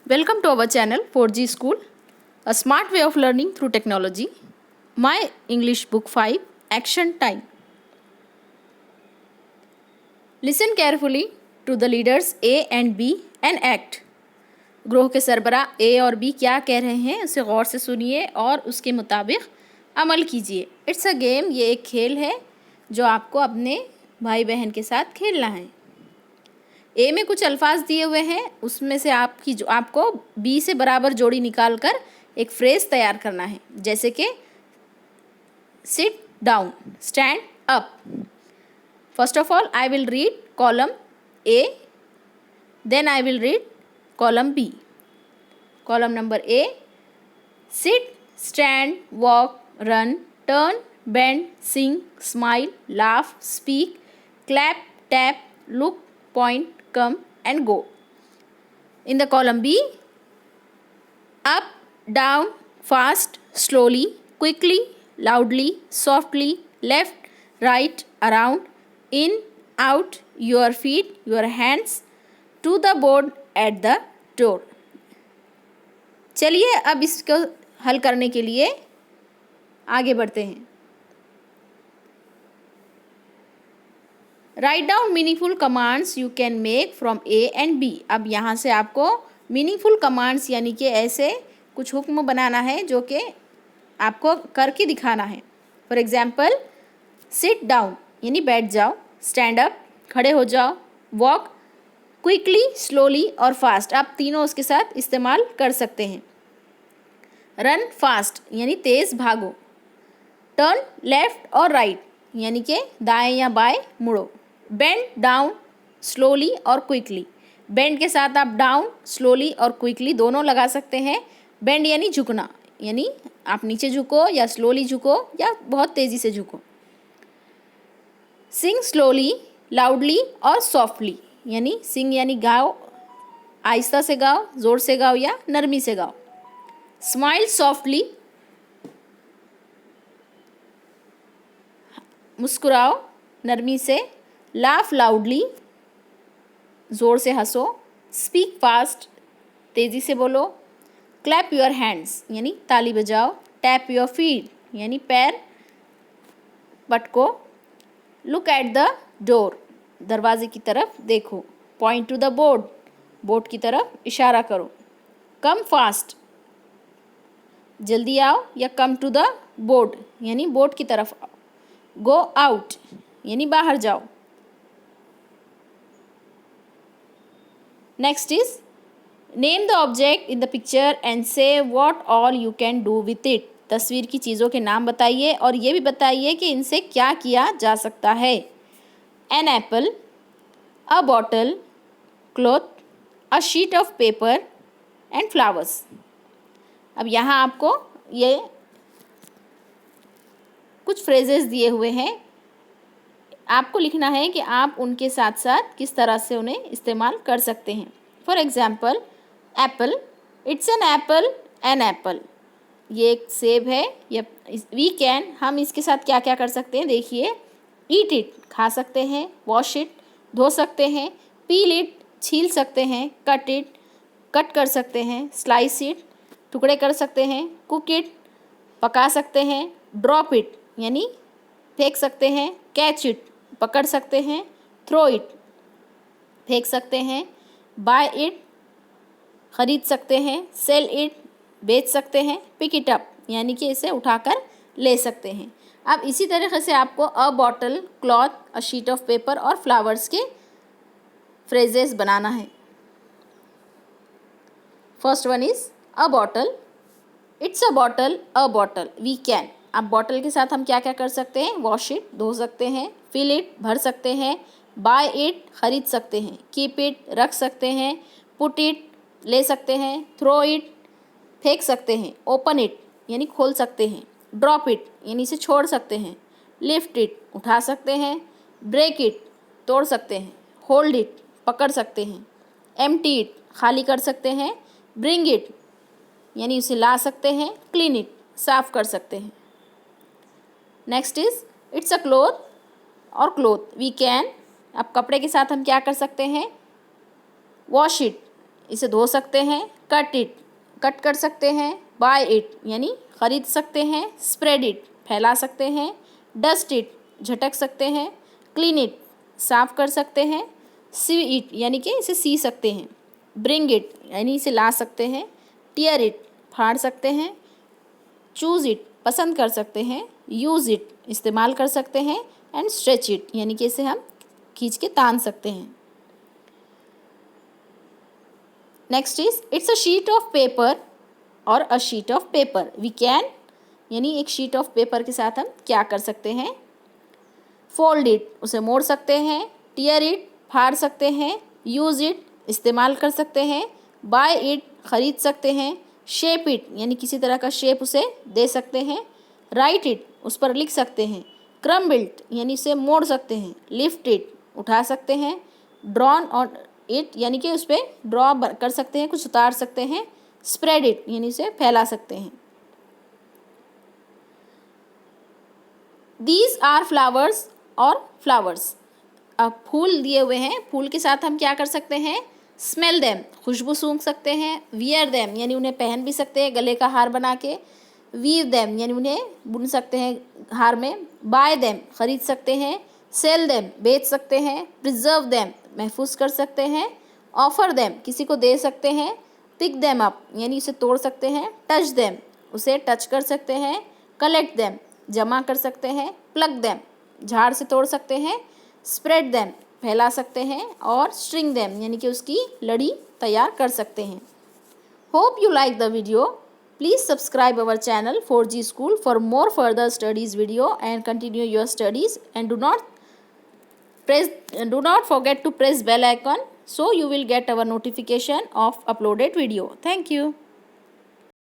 Welcome to our channel 4G School, a smart way of learning through technology. My English Book 5, Action Time. Listen carefully to the leaders A and B and act. ग्रोह के सरबरा ए और B क्या कह रहे हैं उसे गौर से सुनिए और उसके मुताबिक अमल कीजिए. इट्स अ गेम, ये एक खेल है जो आपको अपने भाई बहन के साथ खेलना है. ए में कुछ अल्फाज दिए हुए हैं, उसमें से आपको बी से बराबर जोड़ी निकाल कर एक फ्रेज तैयार करना है, जैसे कि sit down, stand up. First of all I will read column A, then I will read column B. Column number A, sit, stand, walk, run, turn, bend, sing, smile, laugh, speak, clap, tap, look, point, come and go. In the column B, up, down, fast, slowly, quickly, loudly, softly, left, right, around, in, out, your feet, your hands, to the board, at the door. चलिए अब इसको हल करने के लिए आगे बढ़ते हैं. Write down meaningful commands you can make from A and B. अब यहाँ से आपको मीनिंगफुल कमांड्स यानी कि ऐसे कुछ हुक्म बनाना है जो कि आपको करके दिखाना है. फॉर एग्जाम्पल, सिट डाउन यानी बैठ जाओ, स्टैंड अप खड़े हो जाओ, वॉक क्विकली, स्लोली और फास्ट, आप तीनों उसके साथ इस्तेमाल कर सकते हैं. रन फास्ट यानी तेज़ भागो, टर्न लेफ्ट और राइट यानी कि दाएं या बाएं मुड़ो, बेंड डाउन स्लोली और क्विकली, बेंड के साथ आप डाउन स्लोली और क्विकली दोनों लगा सकते हैं. बेंड यानी झुकना, यानी आप नीचे झुको या स्लोली झुको या बहुत तेज़ी से झुको. सिंग स्लोली, लाउडली और सॉफ्टली, यानी सिंग यानी गाओ, आहिस्ता से गाओ, ज़ोर से गाओ या नरमी से गाओ. स्माइल सॉफ्टली, मुस्कुराओ नरमी से. लाफ लाउडली, ज़ोर से हंसो. स्पीक फास्ट, तेज़ी से बोलो. क्लैप योर हैंड्स यानी ताली बजाओ. टैप योर फीट यानी पैर पटको. लुक एट द डोर, दरवाजे की तरफ देखो. Point to the board, board की तरफ इशारा करो. कम फास्ट, जल्दी आओ या कम टू द बोर्ड यानी बोर्ड की तरफ आओ. गो आउट यानी बाहर जाओ. Next is name the object in the picture and say what all you can do with it. तस्वीर की चीज़ों के नाम बताइए और ये भी बताइए कि इनसे क्या किया जा सकता है. An apple, a bottle, cloth, a sheet of paper and flowers. अब यहाँ आपको ये कुछ फ्रेजेस दिए हुए हैं, आपको लिखना है कि आप उनके साथ साथ किस तरह से उन्हें इस्तेमाल कर सकते हैं. For example, Apple, it's an apple, ये एक सेब है. या वी कैन, हम इसके साथ क्या क्या कर सकते हैं देखिए. ईट इट, खा सकते हैं. वॉश इट, धो सकते हैं. पील इट, छील सकते हैं. कट इट, कट कर सकते हैं. स्लाइस इट, टुकड़े कर सकते हैं. कुक इट, पका सकते हैं. ड्रॉप इट यानी फेंक सकते हैं. कैच इट, पकड़ सकते हैं. थ्रो इट, फेंक सकते हैं. बाय इट, ख़रीद सकते हैं. सेल इट, बेच सकते हैं. पिक इट अप यानी कि इसे उठाकर ले सकते हैं. अब इसी तरीके से आपको a bottle, cloth, a sheet of paper और फ्लावर्स के फ्रेजेस बनाना है. First one is a bottle. It's a bottle, we can. अब बॉटल के साथ हम क्या क्या कर सकते हैं. वॉश इट, धो सकते हैं. फिल इट, भर सकते हैं. बाय इट, ख़रीद सकते हैं. कीप इट, रख सकते हैं. पुट इट, ले सकते हैं. थ्रो इट, फेंक सकते हैं. ओपन इट यानी खोल सकते हैं. ड्रॉप इट यानी इसे छोड़ सकते हैं. लिफ्ट इट, उठा सकते हैं. ब्रेक इट, तोड़ सकते हैं. होल्ड इट, पकड़ सकते हैं. एम्प्टी इट, खाली कर सकते हैं. ब्रिंग इट यानी उसे ला सकते हैं. क्लीन इट, साफ कर सकते हैं. Next is it's a cloth और क्लोथ, वी कैन. अब कपड़े के साथ हम क्या कर सकते हैं. वॉश इट इसे धो सकते हैं। कट इट, कट कर सकते हैं। बाय इट यानी ख़रीद सकते हैं। स्प्रेड इट, फैला सकते हैं। डस्ट इट, झटक सकते हैं। क्लीन इट, साफ़ कर सकते हैं। सी इट यानी कि इसे सी सकते हैं। ब्रिंग इट यानी इसे ला सकते हैं। टीयर इट, फाड़ सकते हैं। चूज़ इट, पसंद कर सकते हैं। यूज़ इट, इस्तेमाल कर सकते हैं। एंड स्ट्रेच इट यानी कि इसे हम खींच के तान सकते हैं। Next is it's a sheet of paper और a sheet of paper. We can यानी एक शीट ऑफ पेपर के साथ हम क्या कर सकते हैं? फोल्ड इट, उसे मोड़ सकते हैं। टीयर इट, फाड़ सकते हैं। यूज़ इट, इस्तेमाल कर सकते हैं। बाय इट, ख़रीद सकते हैं। शेप इट यानी किसी तरह का शेप उसे दे सकते हैं। राइट इट, उस पर लिख सकते हैं। क्रम्बल्ड यानी इसे मोड़ सकते हैं। लिफ्ट इट, उठा सकते हैं। ड्रॉन ऑन इट यानी कि उस पर ड्रॉ कर सकते हैं, कुछ उतार सकते हैं। स्प्रेड इट यानी इसे फैला सकते हैं। दीज आर फ्लावर्स और फ्लावर्स। अब फूल दिए हुए हैं, फूल के साथ हम क्या कर सकते हैं? स्मेल देम, खुशबू सूंघ सकते हैं। वियर देम यानी उन्हें पहन भी सकते हैं गले का हार बना के। वीव देम यानी उन्हें बुन सकते हैं हार में। बाय देम, ख़रीद सकते हैं। सेल देम, बेच सकते हैं। प्रिजर्व देम, महफूज कर सकते हैं। ऑफर देम, किसी को दे सकते हैं। पिक देम अप यानी उसे तोड़ सकते हैं। टच देम, उसे टच कर सकते हैं। कलेक्ट देम, जमा कर सकते हैं। प्लग देम, झाड़ से तोड़ सकते हैं। स्प्रेड देम, फैला सकते हैं। और स्ट्रिंग देम यानी कि उसकी लड़ी तैयार कर सकते हैं। Hope you like the video. Please subscribe our channel 4G School for more further studies video and continue your studies, and do not forget to press bell icon so you will get our notification of uploaded video. Thank you.